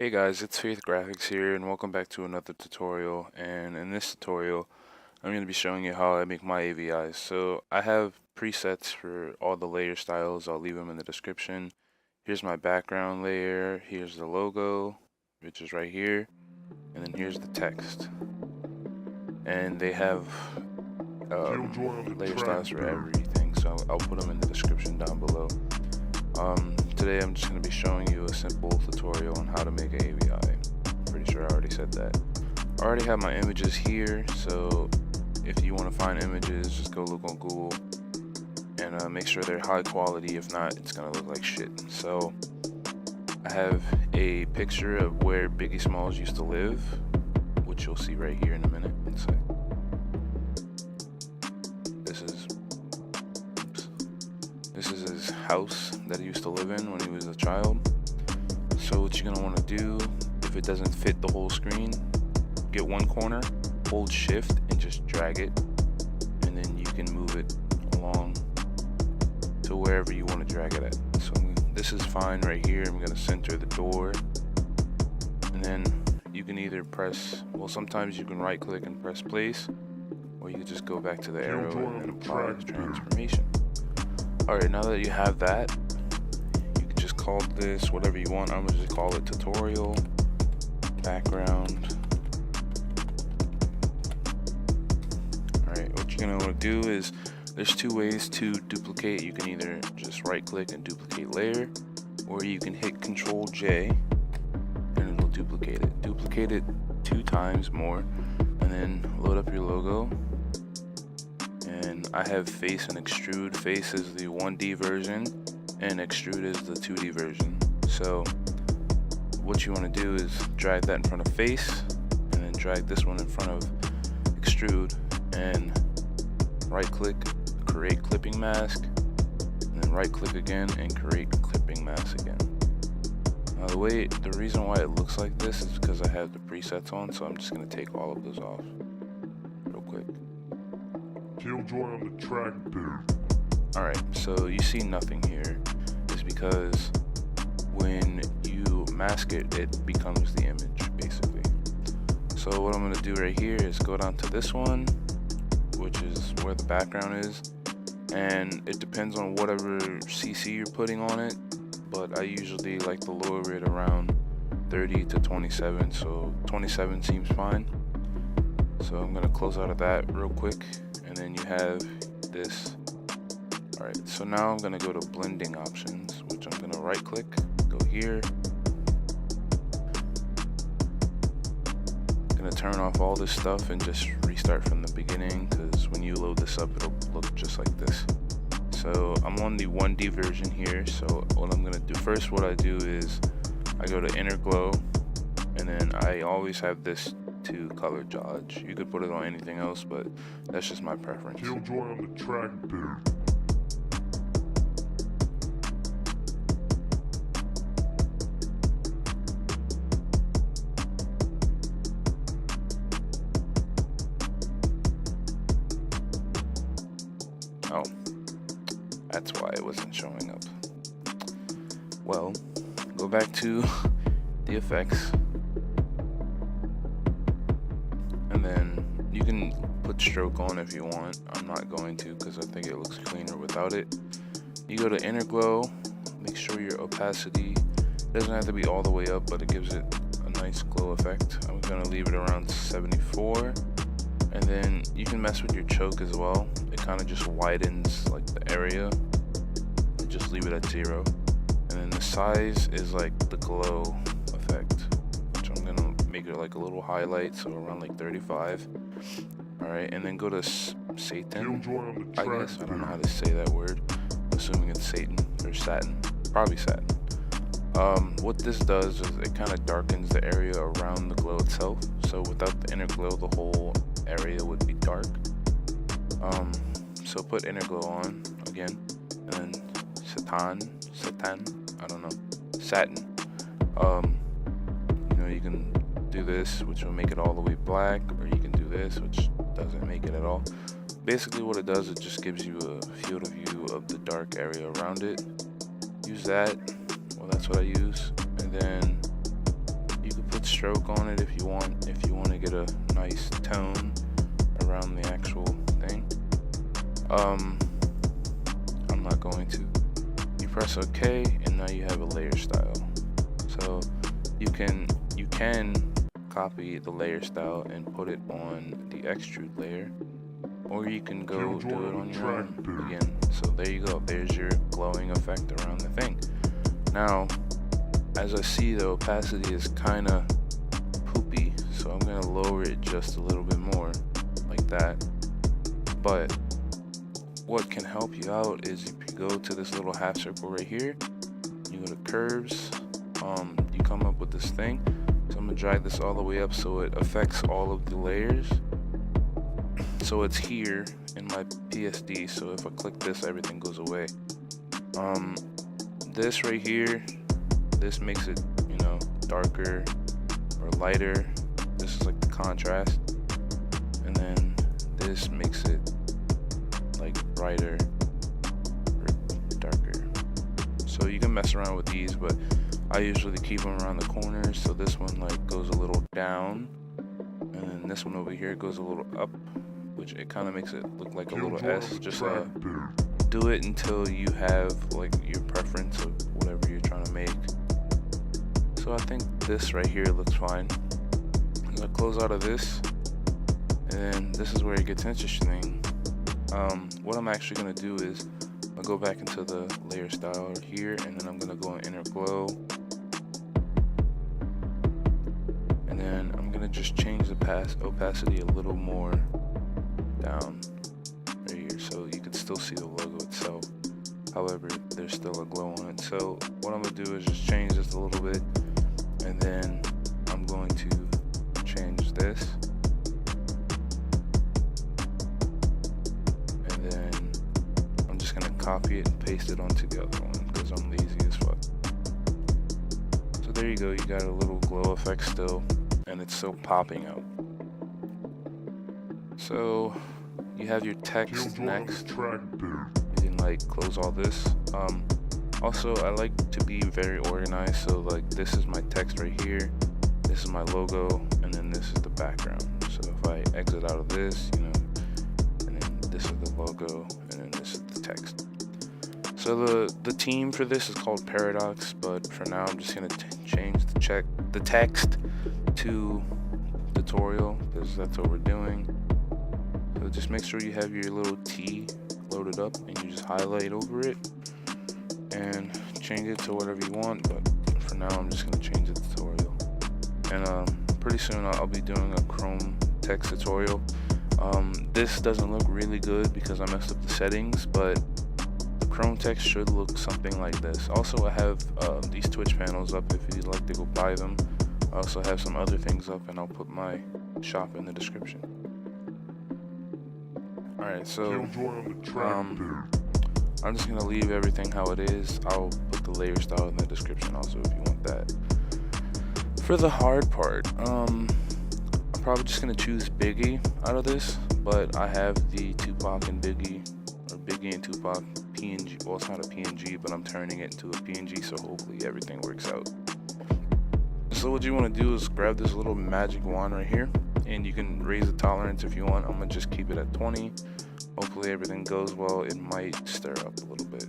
Hey guys, it's Faith Graphics here and welcome back to another tutorial. And in this tutorial, I'm going to be showing you how I make my AVIs. So I have presets for all the layer styles. I'll leave them in the description. Here's my background layer. Here's the logo, which is right here. And then here's the text. And they have layer styles for everything. So I'll put them in the description down below. Today I'm just going to be showing you a simple tutorial on how to make an AVI. Pretty sure I already said that. I already have my images here, so if you want to find images, just go look on Google and make sure they're high quality. If not, it's going to look like shit. So I have a picture of where Biggie Smalls used to live, which you'll see right here in a minute. This is his house that he used to live in when he was a child. So what you're gonna want to do, if it doesn't fit the whole screen, get one corner, hold shift and just drag it, and then you can move it along to wherever you want to drag it at. So this is fine right here. I'm gonna center the door, and then you can either press, well, sometimes you can right click and press place, or you can just go back to the arrow and then apply the transformation. Alright, now that you have that, you can just call this whatever you want. I'm going to just call it tutorial background. Alright, what you're going to want to do is, there's two ways to duplicate. You can either just right click and duplicate layer, or you can hit Control J and it'll duplicate it. Duplicate it 2 times more, and then load up your logo. And I have face and extrude. Face is the 1D version and extrude is the 2D version. So what you want to do is drag that in front of face and then drag this one in front of extrude and right click, create clipping mask, and then right click again and create clipping mask again. Now the reason why it looks like this is because I have the presets on, so I'm just going to take all of those off real quick. Killjoy on the track, dude. Alright, so you see nothing here. Is because when you mask it, it becomes the image, basically. So what I'm going to do right here is go down to this one, which is where the background is. And it depends on whatever CC you're putting on it, but I usually like to lower it around 30 to 27, so 27 seems fine. So I'm going to close out of that real quick. And then you have this. Alright, so now I'm going to go to blending options, which I'm going to right click, go here. I'm going to turn off all this stuff and just restart from the beginning, because when you load this up, it'll look just like this. So I'm on the 1D version here. So what I'm going to do first, what I do is I go to inner glow, and then I always have this to color dodge. You could put it on anything else, but that's just my preference. Killjoy on the track, dude. Oh, that's why it wasn't showing up. Well, go back to the effects. And then you can put stroke on if you want. I'm not going to because I think it looks cleaner without it. You go to inner glow, make sure your opacity doesn't have to be all the way up, but it gives it a nice glow effect. I'm going to leave it around 74. And then you can mess with your choke as well. It kind of just widens like the area. And just leave it at 0. And then the size is like the glow effect, which I'm going to make it like a little highlight, so around like 35. Alright, and then go to Satan. I guess, I don't know how to say that word. I'm assuming it's Satan or Satin. Probably Satin. What this does is it kind of darkens the area around the glow itself. So without the inner glow, the whole area would be dark. So put inner glow on again, and then Satan, I don't know, Satin. You know, you can do this, which will make it all the way black, or you can do this, which doesn't make it at all. Basically what it does, it just gives you a field of view of the dark area around it. Use that, well, that's what I use. And then put stroke on it if you want to get a nice tone around the actual thing. I'm not going to. You press OK, and now you have a layer style. So you can copy the layer style and put it on the extrude layer, or you can go do it on your own again. So there you go. There's your glowing effect around the thing. Now, as I see, the opacity is kind of poopy, so I'm gonna lower it just a little bit more, like that. But what can help you out is if you go to this little half circle right here, you go to curves, you come up with this thing. So I'm gonna drag this all the way up so it affects all of the layers. So it's here in my PSD, so if I click this, everything goes away. This right here, this makes it, you know, darker or lighter. This is like the contrast, and then this makes it like brighter or darker. So you can mess around with these, but I usually keep them around the corners. So this one like goes a little down, and then this one over here goes a little up, which it kind of makes it look like a little S. Just do it until you have like your preference of whatever you're trying to make. So I think this right here looks fine. I'm gonna close out of this, and then this is where it gets interesting. What I'm actually gonna do is I'll go back into the layer style here, and then I'm gonna go in inner glow, and then I'm gonna just change the opacity a little more down right here, so you can still see the logo itself. However, there's still a glow on it. So what I'm gonna do is just change this a little bit, and then I'm going to change this, and then I'm just gonna copy it and paste it onto the other one because I'm lazy as fuck. So there you go, you got a little glow effect still, and it's still popping out. So you have your text next. You can like close all this. Also, I like to be very organized, so like this is my text right here, this is my logo, and then this is the background. So if I exit out of this, you know, and then this is the logo, and then this is the text. So the team for this is called Paradox, but for now I'm just gonna change the text to tutorial because that's what we're doing. So just make sure you have your little T loaded up, and you just highlight over it and change it to whatever you want, but for now I'm just going to change the tutorial. And pretty soon I'll be doing a Chrome text tutorial. This doesn't look really good because I messed up the settings, but the Chrome text should look something like this. Also, I have these Twitch panels up if you'd like to go buy them. I also have some other things up, and I'll put my shop in the description. Alright, so I'm just gonna leave everything how it is. I'll put the layer style in the description also if you want that. For the hard part, I'm probably just gonna choose Biggie out of this, but I have the Tupac and Biggie, or Biggie and Tupac PNG. Well, it's not a PNG, but I'm turning it into a PNG, so hopefully everything works out. So what you want to do is grab this little magic wand right here, and you can raise the tolerance if you want. I'm gonna just keep it at 20. Hopefully everything goes well. It might stir up a little bit.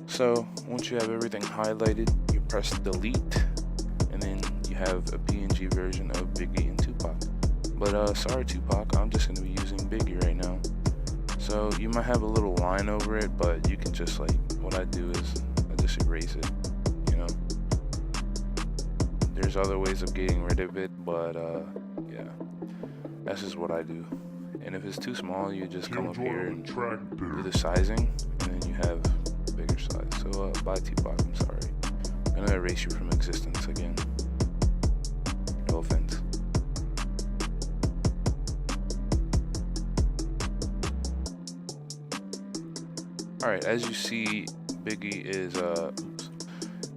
So once you have everything highlighted, you press delete, and then you have a PNG version of Biggie and Tupac. But sorry Tupac, I'm just gonna be using Biggie right now. So you might have a little line over it, but you can just like, what I do is I just erase it, you know. There's other ways of getting rid of it, but yeah, that's just what I do. And if it's too small, you just come up here and do the sizing, and then you have bigger size. So bye Tupac, I'm sorry. I'm gonna erase you from existence again. No offense. Alright, as you see, Biggie is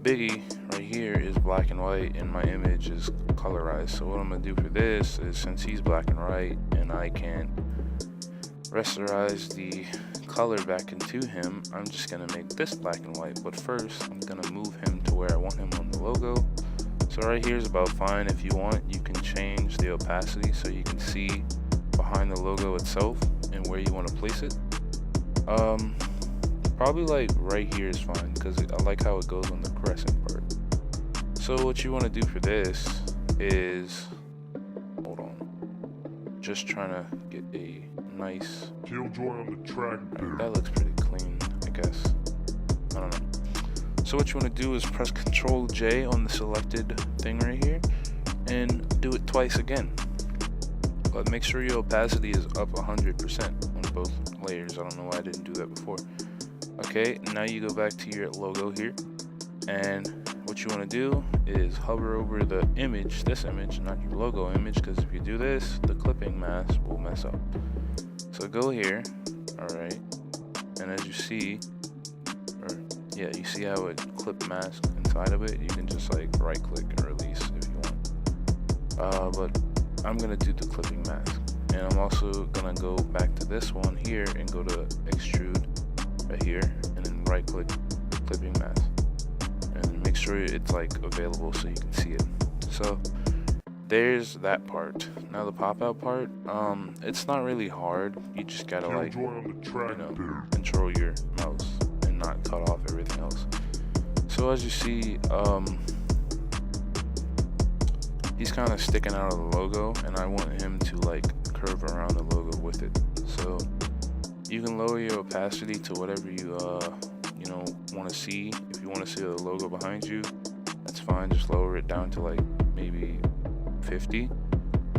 Biggie right here is black and white, and my image is colorized. So what I'm gonna do for this is, since he's black and white and I can't rasterize the color back into him, I'm just gonna make this black and white. But first I'm gonna move him to where I want him on the logo. So right here is about fine. If you want, you can change the opacity so you can see behind the logo itself and where you want to place it. Probably like right here is fine because I like how it goes on the crescent part. So what you want to do for this is, hold on, just trying to get a nice Killjoy on the track dude. that looks pretty clean, I guess. I don't know. So what you want to do is press Control J on the selected thing right here and do it twice again. But make sure your opacity is up 100% on both layers. I don't know why I didn't do that before. Okay, now you go back to your logo here, and what you want to do is hover over the image, this image, not your logo image, because if you do this, the clipping mask will mess up. So go here, alright, and as you see, you see how it clip mask inside of it? You can just like right click and release if you want. But I'm gonna do the clipping mask, and I'm also gonna go back to this one here and go to extrude right here, and then right click clipping mask, and make sure it's like available so you can see it. So there's that part. Now the pop out part, it's not really hard. You just gotta like, control your mouse and not cut off everything else. So as you see, he's kind of sticking out of the logo, and I want him to like curve around the logo with it. So you can lower your opacity to whatever you want to see. If you want to see the logo behind you, that's fine. Just lower it down to like maybe 50,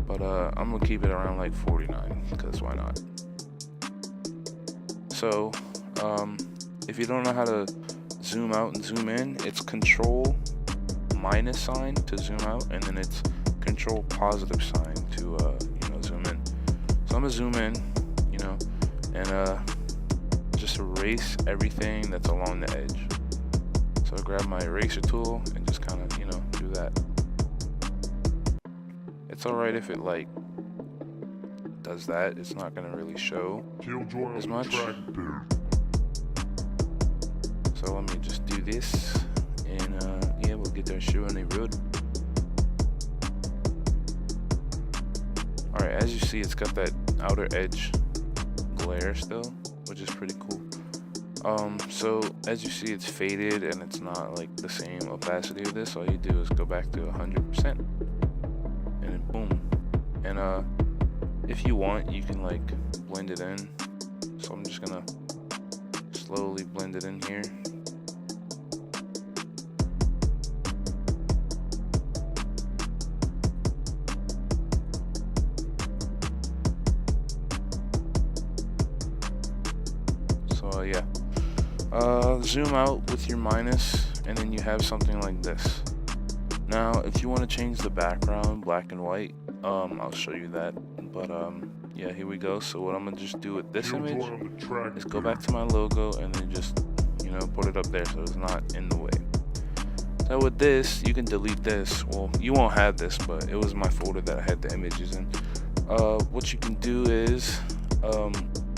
but I'm gonna keep it around like 49 because why not? So if you don't know how to zoom out and zoom in, it's Control minus sign to zoom out, and then it's Control positive sign to zoom in. So I'm gonna zoom in, and just erase everything that's along the edge. So I grab my eraser tool and just kind of do that. It's alright if it like does that. It's not gonna really show as much. So let me just do this, and yeah, we'll get that shoe on the road. Alright, as you see, it's got that outer edge glare still, which is pretty cool. So as you see, it's faded and it's not like the same opacity of this. All you do is go back to 100%, and then boom. And if you want, you can like blend it in. So I'm just gonna slowly blend it in here. So yeah, zoom out with your minus, and then you have something like this. Now if you want to change the background black and white, I'll show you that, but yeah, here we go. So what I'm gonna just do with this image is go back to my logo and then just put it up there so it's not in the way. So with this, you can delete this. Well, you won't have this, but it was my folder that I had the images in. What you can do is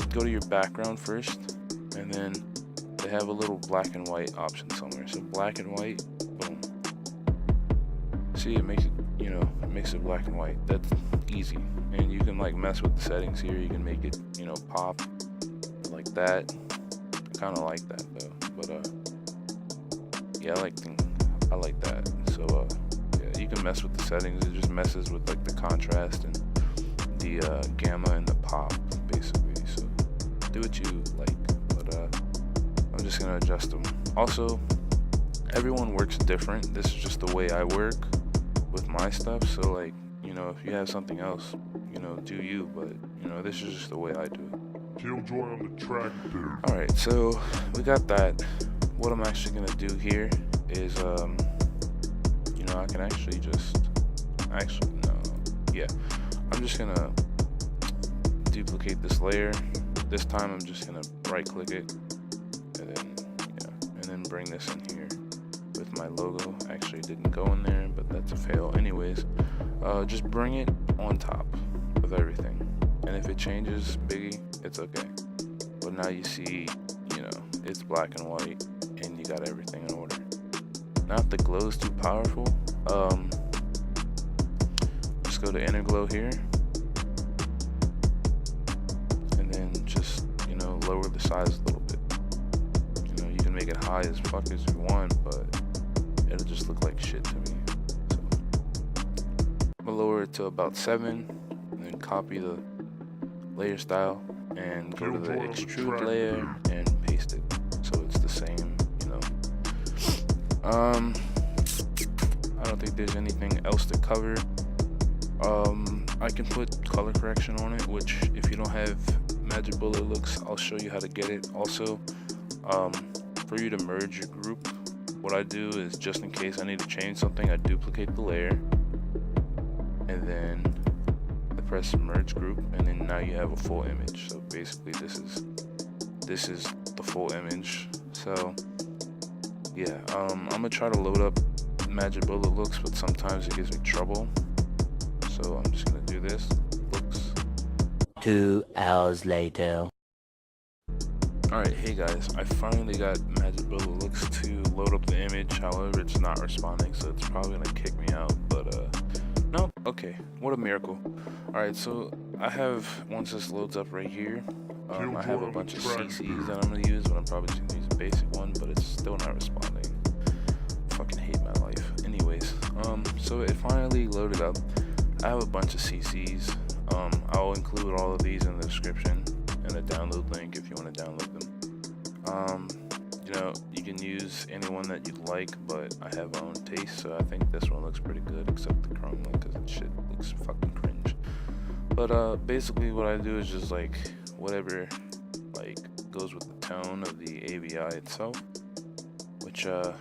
go to your background first, and then they have a little black and white option somewhere. So black and white, boom. See, it makes it, it makes it black and white. That's easy. And you can like mess with the settings here. You can make it, pop like that. I kind of like that though, but yeah, I like that. So yeah, you can mess with the settings. It just messes with like the contrast and the gamma and the pop, basically. So do what you like, but I'm just gonna adjust them. Also, everyone works different. This is just the way I work with my stuff. So like, if you have something else, do you, but this is just the way I do it. Killjoy on the track, dude. Alright, so we got that. What I'm actually gonna do here is I can actually I'm just gonna duplicate this layer. This time I'm just gonna right click it, and then bring this in here with my logo. Actually didn't go in there, but that's a fail anyways. Just bring it on top of everything, and if it changes biggie, it's okay. But now you see, it's black and white and you got everything in order. Now if the glow is too powerful, Just go to inner glow here, and then just, you know, lower the size a little bit. You know, you can make it high as fuck as you want, but it'll just look like shit to me. So I'm gonna lower it to about 7, and then copy the layer style and go to the extrude layer and paste it so it's the same, you know. I don't think there's anything else to cover. I can put color correction on it, which if you don't have Magic Bullet looks, I'll show you how to get it. Also, for you to merge your group, what I do is, just in case I need to change something, I duplicate the layer, and then I press merge group, and then now you have a full image. So basically this is the full image. So yeah, I'm gonna try to load up Magic Bullet looks, but sometimes it gives me trouble. So I'm just gonna do this. Looks. 2 hours later. Alright, hey guys, I finally got Magic Bullet looks to load up the image. However, it's not responding, so it's probably gonna kick me out. But no, okay, what a miracle. Alright, so I have, once this loads up right here, I have a bunch of CCs that I'm gonna use, but I'm probably just gonna use a basic one, but it's still not responding. I fucking hate my life. Anyways, so it finally loaded up. I have a bunch of CCs. I'll include all of these in the description and a download link if you want to download them. You know, you can use any one that you like, but I have my own taste, so I think this one looks pretty good, except the Chrome one, because that shit looks fucking cringe. But basically what I do is just like whatever like goes with the tone of the AVI itself, which you know,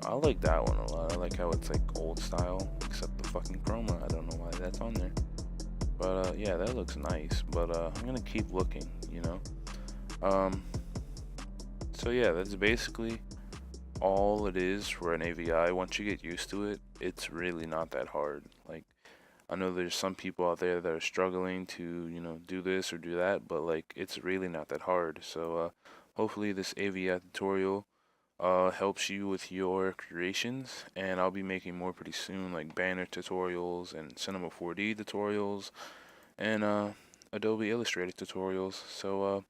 I like that one a lot. I like how it's like old style, except the fucking chroma. I don't know why that's on there. But yeah, that looks nice. But I'm gonna keep looking, you know. So yeah, that's basically all it is for an AVI. Once you get used to it, it's really not that hard. Like, I know there's some people out there that are struggling to, you know, do this or do that, but like, it's really not that hard. So hopefully this AVI tutorial helps you with your creations, and I'll be making more pretty soon, like banner tutorials and Cinema 4D tutorials and Adobe Illustrator tutorials. So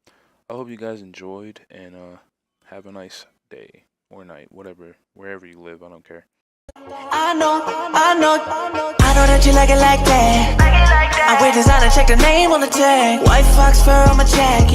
I hope you guys enjoyed, and have a nice day or night, whatever, wherever you live. I don't care. I know that you like it like that. I wear designer, check the name on the tag. White fox fur on my jacket.